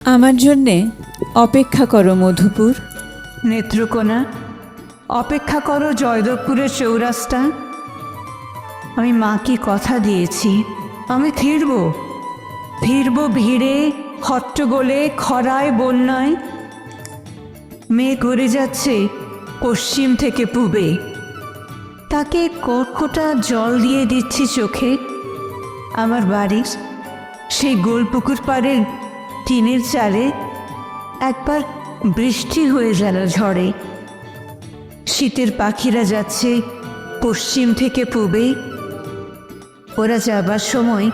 আমার জন্যে অপেক্ষা করো মধুপুর। নেত্রকোনা, অপেক্ষা করো জয়দেবপুরের চৌরাস্তা। আমি মাকে কথা দিয়েছি, আমি ফিরব ভিড়ে, হট্টগোলে, খরায়, বন্যায়। মেঘ ঘুরে যাচ্ছে পশ্চিম থেকে পূবে, তাকে কটকটা জল দিয়ে দিচ্ছি চোখে। আমার বাড়ির সেই গোলপুকুর পাড়ের টিনের চালে একবার বৃষ্টি হয়ে গেল ঝড়ে। শীতের পাখিরা যাচ্ছে পশ্চিম থেকে পূবে, ওরা যাবার সময়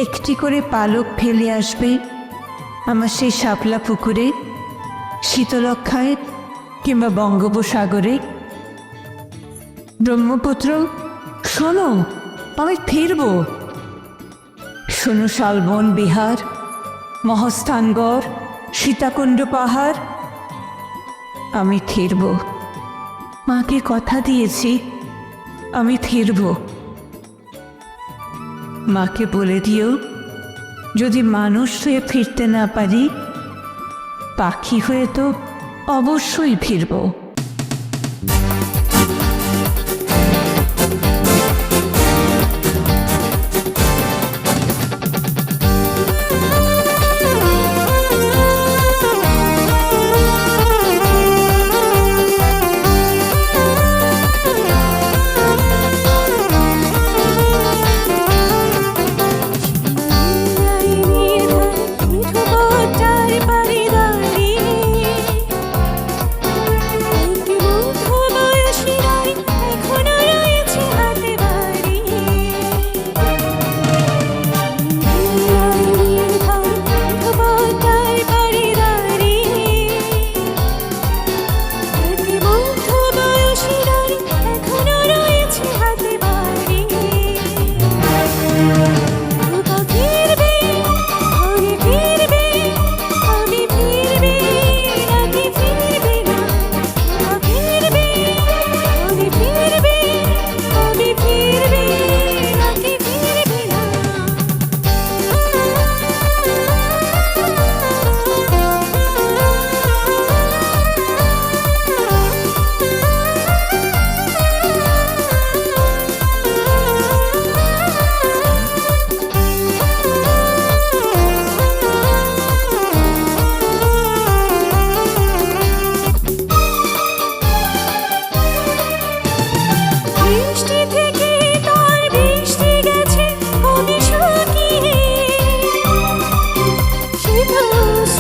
একটি করে পালক ফেলে আসবে আমার সেই শাপলা পুকুরে, শীতলক্ষায় কিংবা বঙ্গোপসাগরে। ব্রহ্মপুত্র শোনো, আমি ফিরব। শোনো শালবন বিহার, মহস্থানগড়, সীতাকুণ্ড পাহাড়, আমি ফিরব। মাকে কথা দিয়েছি, আমি ফিরব। মাকে বলে দিও, যদি মানুষ হয়ে ফিরতে না পারি, পাখি হয়ে তো অবশ্যই ফিরব। She knows